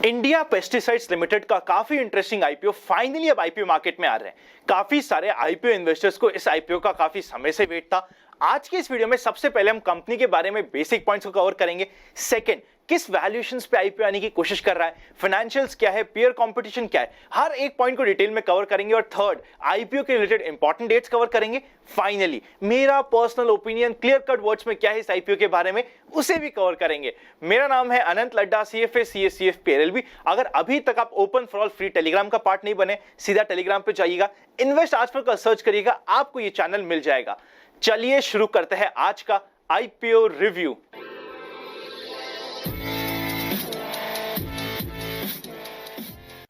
India pesticides limited का काफी interesting IPO finally अब आईपीओ मार्केट में आ रहे हैं। काफी सारे आईपीओ इन्वेस्टर्स को इस आईपीओ का काफी समय से वेट था। आज की इस वीडियो में सबसे पहले हम कंपनी के बारे में बेसिक पॉइंट्स को कवर करेंगे। सेकंड, किस वैल्यूएशंस पे आईपीओ आने की कोशिश कर रहा है, फाइनेंशियल्स क्या है, पीयर कंपटीशन क्या है, हर एक पॉइंट को डिटेल में कवर करेंगे। और थर्ड, आईपीओ के रिलेटेड इंपॉर्टेंट डेट्स कवर करेंगे। फाइनली मेरा personal opinion clear cut words में क्या है इस आईपीओ के बारे में, उसे भी कवर करेंगे। मेरा नाम है Anant Ladda, CFA CA CFP LLB. अगर अभी तक आप open for all free Telegram का पार्ट नहीं बने, सीधा टेलीग्राम पे जाइएगा, इन्वेस्ट आज पर सर्च करिएगा, आपको ये चैनल मिल जाएगा। चलिए शुरू करते हैं आज का आईपीओ रिव्यू।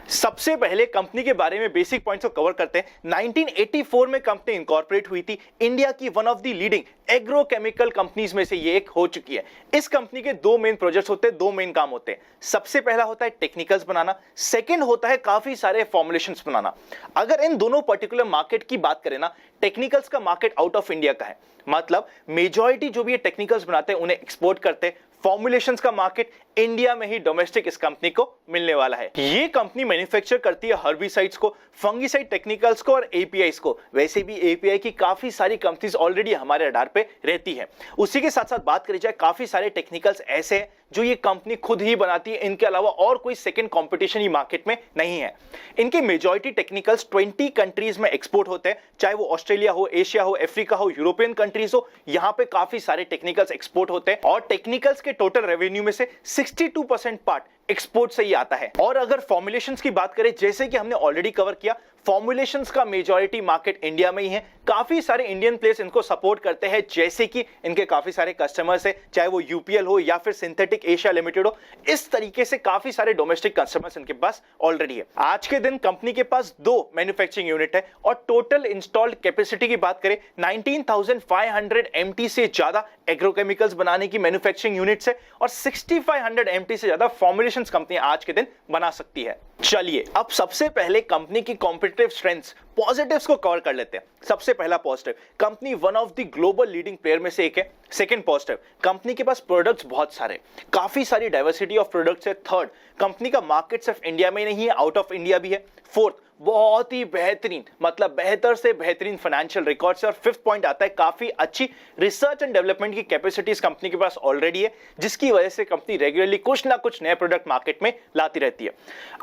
सबसे पहले कंपनी के बारे में बेसिक पॉइंट्स को कवर करते हैं। 1984 में कंपनी इनकॉर्पोरेट हुई थी। इंडिया की one of the leading agrochemical companies में से ये एक हो चुकी है। इस कंपनी के दो मेन प्रोजेक्ट्स होते हैं, दो मेन काम होते हैं। सबसे पहला होता है टेक्निकल्स बनाना, सेकंड होता है काफी सारे फॉर्मुलेशंस बनाना। अगर इन दोनों पर्टिकुलर मार्केट की बात करें ना, टेक्निकल्स का मार्केट आउट ऑफ इंडिया का है, मतलब मेजॉरिटी जो भी ये टेक्निकल्स बनाते हैं उन्हें एक्सपोर्ट करते हैं। फॉर्मुलेशंस का मार्केट इंडिया में ही डोमेस्टिक इस कंपनी को मिलने वाला है। ये कंपनी मैन्युफैक्चर करती है हर्बिसाइड्स को, फंगिसाइड टेक्निकल्स को और एपीआईस को। वैसे भी एपीआई की काफी सारी कंपनीज ऑलरेडी हमारे रडार पे रहती है। उसी के साथ साथ बात करी जाए, काफी सारे टेक्निकल्स ऐसे हैं जो ये कंपनी खुद ही बनाती है। इनके अलावा और कोई सेकंड कंपटीशन ही मार्केट में नहीं है। इनके मेजॉरिटी टेक्निकल्स 20 कंट्रीज में एक्सपोर्ट होते हैं, चाहे वो ऑस्ट्रेलिया हो, एशिया हो, अफ्रीका हो, यूरोपियन कंट्रीज हो। यहां पे काफी सारे टेक्निकल्स एक्सपोर्ट होते हैं और टेक्निकल्स के टोटल रेवेन्यू में से 62% पार्ट एक्सपोर्ट से ही आता है। और अगर फॉर्मुलेशंस की बात करें, जैसे कि हमने ऑलरेडी कवर किया, फॉर्मुलेशंस का मेजॉरिटी मार्केट इंडिया में ही है। काफी सारे इंडियन प्लेयर्स इनको सपोर्ट करते हैं, जैसे कि इनके काफी सारे कस्टमर्स हैं, चाहे वो यूपीएल हो या फिर सिंथेटिक एशिया लिमिटेड हो। इस तरीके से काफी सारे डोमेस्टिक कस्टमर्स इनके पास ऑलरेडी है। आज के दिन कंपनी के पास दो मैन्युफैक्चरिंग यूनिट है और टोटल इंस्टॉल्ड कैपेसिटी की बात करें, 19,500 एमटी से ज्यादा एग्रोकेमिकल्स बनाने की मैन्युफैक्चरिंग यूनिट्स है और 6,500 एमटी से ज्यादा फॉर्मुलेशंस कंपनी आज के दिन बना सकती है। चलिए अब सबसे पहले कंपनी की कॉम्पिटिटिव स्ट्रेंथ्स, पॉजिटिव्स को कवर कर लेते हैं। सबसे पहला positive, company one of the global leading player में से एक है। सेकंड पॉजिटिव, कंपनी के पास प्रोडक्ट्स बहुत सारे, काफी सारी डाइवर्सिटी ऑफ प्रोडक्ट्स है। थर्ड, कंपनी का मार्केट सिर्फ इंडिया में नहीं है, आउट ऑफ इंडिया भी है। फोर्थ, बहुत ही बेहतरीन, मतलब बेहतर से बेहतरीन फाइनेंशियल रिकॉर्ड्स है। और फिफ्थ पॉइंट आता है, काफी अच्छी रिसर्च एंड डेवलपमेंट की कैपेसिटीज कंपनी के पास ऑलरेडी है, जिसकी वजह से कंपनी रेगुलरली कुछ ना कुछ नए प्रोडक्ट मार्केट में लाती रहती है।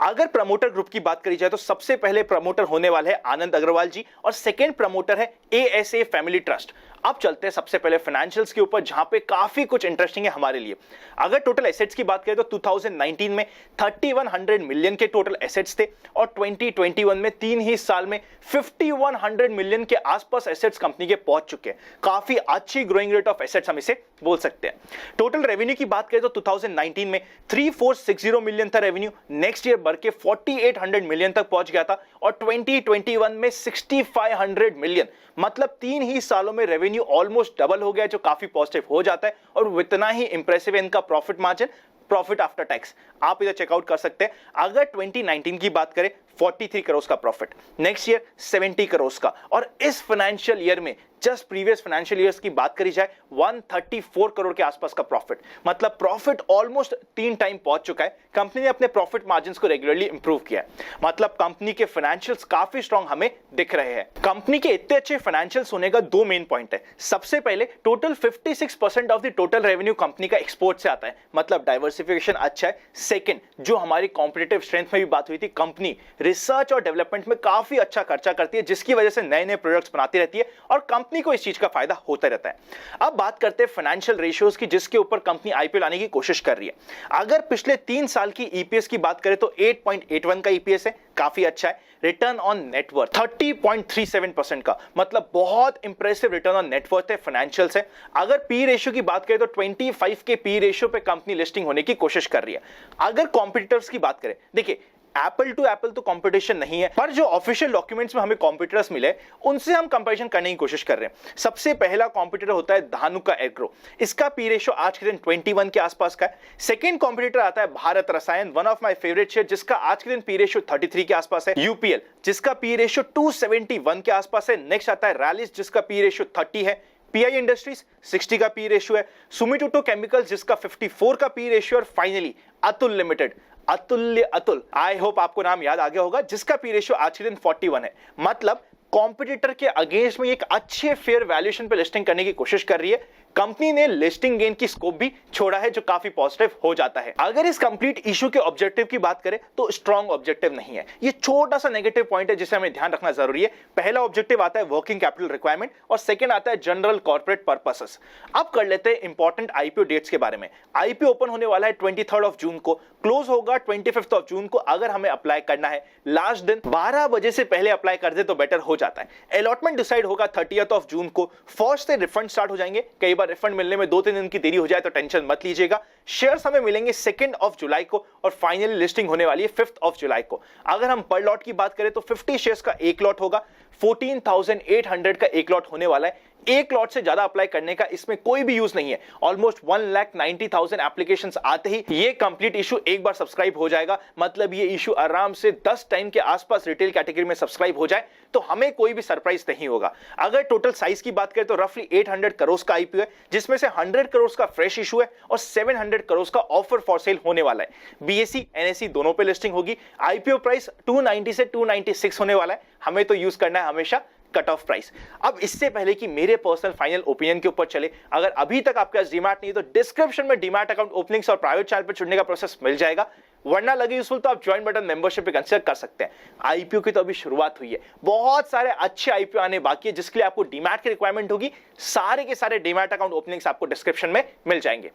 अगर प्रमोटर ग्रुप की बात करी जाए तो सबसे पहले प्रमोटर होने वाले हैं आनंद अग्रवाल जी और सेकेंड प्रमोटर है एएसए फैमिली ट्रस्ट। अब चलते हैं सबसे पहले फाइनेंशियल्स के ऊपर, जहां पे काफी कुछ इंटरेस्टिंग है हमारे लिए। अगर टोटल एसेट्स की बात करें तो 2019 में 3100 मिलियन के टोटल एसेट्स थे और 2021 में 3 ही साल में 5100 मिलियन के आसपास एसेट्स कंपनी के पहुंच चुके हैं। काफी अच्छी ग्रोइंग रेट ऑफ एसेट्स हम इसे बोल सकते हैं। टोटल रेवेन्यू की बात करें तो 2019 में 3460 मिलियन था रेवेन्यू, नेक्स्ट ईयर बढ़ के 4800 मिलियन तक पहुंच गया था और 2021 में 6500 मिलियन, मतलब 3 ही सालों में रेवेन्यू ऑलमोस्ट डबल हो गया, जो काफी पॉजिटिव हो जाता है। और इतना ही इंप्रेसिव है इनका profit margin, profit after tax, आप इधर चेकआउट कर सकते हैं। अगर 2019 की बात करें 43 करोड़ का प्रॉफिट, नेक्स्ट ईयर 70 करोड़ का, और इस फाइनेंशियल ईयर में जस्ट प्रीवियस फाइनेंशियल ईयर्स की बात करी जाए 134 करोड़ के आसपास का प्रॉफिट, मतलब प्रॉफिट ऑलमोस्ट 3 टाइम पहुंच चुका है। कंपनी ने अपने प्रॉफिट मार्जिन्स को रेगुलरली इंप्रूव किया है, मतलब कंपनी के फाइनेंशियल्स काफी स्ट्रांग हमें दिख रहे हैं। कंपनी के इतने अच्छे फाइनेंशियल्स होने का दो मेन पॉइंट है। सबसे पहले, total 56% of the total revenue company का एक्सपोर्ट से आता है, मतलब डाइवर्सिफिकेशन अच्छा है। सेकंड, जो हमारी कॉम्पिटिटिव स्ट्रेंथ में भी बात हुई थी, कंपनी रिसर्च और डेवलपमेंट में काफी अच्छा खर्चा करती है, जिसकी वजह से नए नए प्रोडक्ट्स बनाती रहती है और कंपनी को इस चीज का फायदा होता रहता है। अब बात करते हैं फाइनेंशियल रेशियोज की, जिसके ऊपर कंपनी आईपीओ लाने की कोशिश कर रही है। अगर पिछले 3 साल की ईपीएस की बात करें तो 8.81 का ईपीएस है, काफी अच्छा है। रिटर्न ऑन नेटवर्थ 30.37% का, मतलब बहुत इंप्रेसिव रिटर्न ऑन नेटवर्थ है, फाइनेंशियल्स है। अगर पी रेशियो की बात करें तो 25 के पी रेशियो पे कंपनी लिस्टिंग होने की कोशिश कर रही है। अगर कॉम्पिटिटर्स की बात करें, देखिए एप्पल टू एप्पल तो कंपटीशन नहीं है, पर जो ऑफिशियल डॉक्यूमेंट्स में हमें कॉम्पिटिटर्स मिले उनसे हम कंपैरिजन करने की कोशिश कर रहे हैं। सबसे पहला कॉम्पिटिटर होता है धानुका एग्रो, इसका पी रेशियो आज के दिन 21 के आसपास का है। सेकंड कॉम्पिटिटर आता है भारत रसायन, one of my favourite share, जिसका आज के दिन पी रेशियो 33 के आसपास है। यूपीएल, जिसका पी रेशियो 271 के आसपास है। नेक्स्ट आता है रैलिस, जिसका पी रेशियो 30 है। पीआई इंडस्ट्रीज 60 का पी रेशियो है। सुमिटोमो केमिकल्स जिसका 54 का पी रेशियो, और फाइनली अतुल लिमिटेड अतुल्य अतुल, आई होप आपको नाम याद आ गया होगा, जिसका पी रेशियो आज के दिन 41 है। मतलब कॉम्पिटिटर के अगेंस्ट में एक अच्छे फेयर वैल्यूएशन पे लिस्टिंग करने की कोशिश कर रही है। कंपनी ने लिस्टिंग गेन की स्कोप भी छोड़ा है, जो काफी पॉजिटिव हो जाता है। अगर इस कंप्लीट इशू के ऑब्जेक्टिव की बात करें तो स्ट्रॉन्ग ऑब्जेक्टिव नहीं है। ये छोटा सा नेगेटिव पॉइंट है जिसे हमें ध्यान रखना जरूरी है। पहला ऑब्जेक्टिव आता है वर्किंग कैपिटल रिक्वायरमेंट और सेकंड आता है जनरल कॉर्पोरेट पर्पसेस। अब कर लेते हैं इंपॉर्टेंट आईपीओ डेट्स के बारे में। आईपीओ ओपन होने वाला है 23 ऑफ जून को, क्लोज होगा 25 ऑफ जून को। अगर हमें अप्लाई करना है लास्ट दिन 12 बजे से पहले अप्लाई कर दे तो बेटर हो जाता है। अलॉटमेंट डिसाइड होगा 30 ऑफ जून को। फर्स्ट से रिफंड स्टार्ट हो जाएंगे। कई बार रिफंड मिलने में 2-3 दिन की देरी हो जाए तो टेंशन मत लीजिएगा। शेयर्स हमें मिलेंगे 2 ऑफ जुलाई को और फाइनली लिस्टिंग होने वाली है 5 ऑफ जुलाई को। अगर हम पर लॉट की बात करें तो 50 शेयर्स का एक लॉट होगा, 14,800 का एक लॉट होने वाला है। एक लॉट से ज्यादा अप्लाई करने का इसमें कोई भी यूज नहीं है। ऑलमोस्ट 1,90,000 एप्लीकेशंस आते ही ये कंप्लीट इशू एक बार सब्सक्राइब हो जाएगा। मतलब ये इशू आराम से 10 टाइम के आसपास रिटेल कैटेगरी में सब्सक्राइब हो जाए तो हमें कोई भी सरप्राइज नहीं होगा। अगर टोटल साइज की बात करें तो रफली 800 करोड़ का आईपीओ है, जिसमें से 100 करोड़ का फ्रेश इशू है और 700 करोड़ का ऑफर फॉर सेल होने वाला है। बीएसई एनएसई दोनों पे लिस्टिंग होगी। आईपीओ प्राइस 290 से 296 होने वाला है। हमें तो यूज करना है हमेशा कट ऑफ प्राइस। अब इससे पहले कि मेरे पर्सनल फाइनल ओपिनियन के ऊपर चले, अगर अभी तक आपके पास डीमैट नहीं है तो डिस्क्रिप्शन में डीमैट अकाउंट ओपनिंग्स और प्राइवेट चैनल पर जुड़ने का प्रोसेस मिल जाएगा। वरना लगे यूजफुल तो आप ज्वाइन बटन मेंबरशिप पे कंसीडर कर सकते हैं। आईपीओ की तो अभी शुरुआत हुई है, बहुत सारे अच्छे आईपीओ आने बाकी है, जिसके लिए आपको डीमैट की रिक्वायरमेंट होगी। सारे के सारे डीमैट अकाउंट ओपनिंग्स आपको डिस्क्रिप्शन में मिल जाएंगे।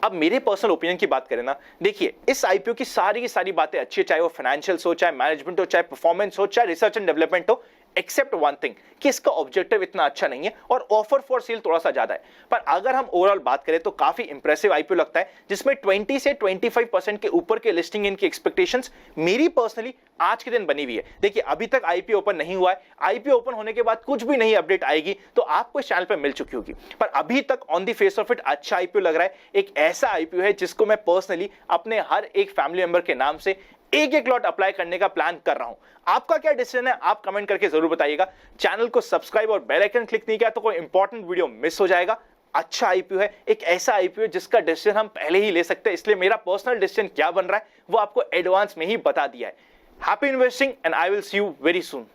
अब मेरे पर्सनल ओपिनियन की बात करें ना, देखिए इस आईपीओ की सारी बातें अच्छी है, चाहे वो फाइनेंशियल हो, चाहे मैनेजमेंट हो, चाहे परफॉर्मेंस हो, चाहे रिसर्च एंड डेवलपमेंट हो, एक्सेप्ट वन थिंग कि इसका ऑब्जेक्टिव इतना अच्छा नहीं है और ऑफर फॉर सेल थोड़ा सा ज्यादा है। पर अगर हम ओवरऑल बात करें तो काफी इंप्रेसिव आईपीओ लगता है, जिसमें 20 से 25% के ऊपर के लिस्टिंग इनकी एक्सपेक्टेशंस मेरी पर्सनली आज के दिन बनी हुई है। देखिए अभी तक आईपीओ ओपन नहीं हुआ है, आईपीओ ओपन होने के बाद कुछ भी नई अपडेट आएगी तो आपको इस चैनल पर मिल चुकी होगी। पर अभी तक on the face of it अच्छा आईपीओ लग रहा है। एक ऐसा आईपीओ है जिसको मैं पर्सनली अपने हर एक फैमिली मेंबर के नाम से एक लॉट अप्लाई करने का प्लान कर रहा हूं। आपका क्या डिसीजन है आप कमेंट करके जरूर बताइएगा। चैनल को सब्सक्राइब और बेल आइकन क्लिक नहीं किया तो कोई इंपॉर्टेंट वीडियो मिस हो जाएगा। अच्छा आईपीओ है, एक ऐसा आईपीओ है जिसका डिसीजन हम पहले ही ले सकते हैं, इसलिए मेरा पर्सनल डिसीजन क्या बन रहा है वो आपको एडवांस में ही बता दिया है। Happy investing and I will see you very soon.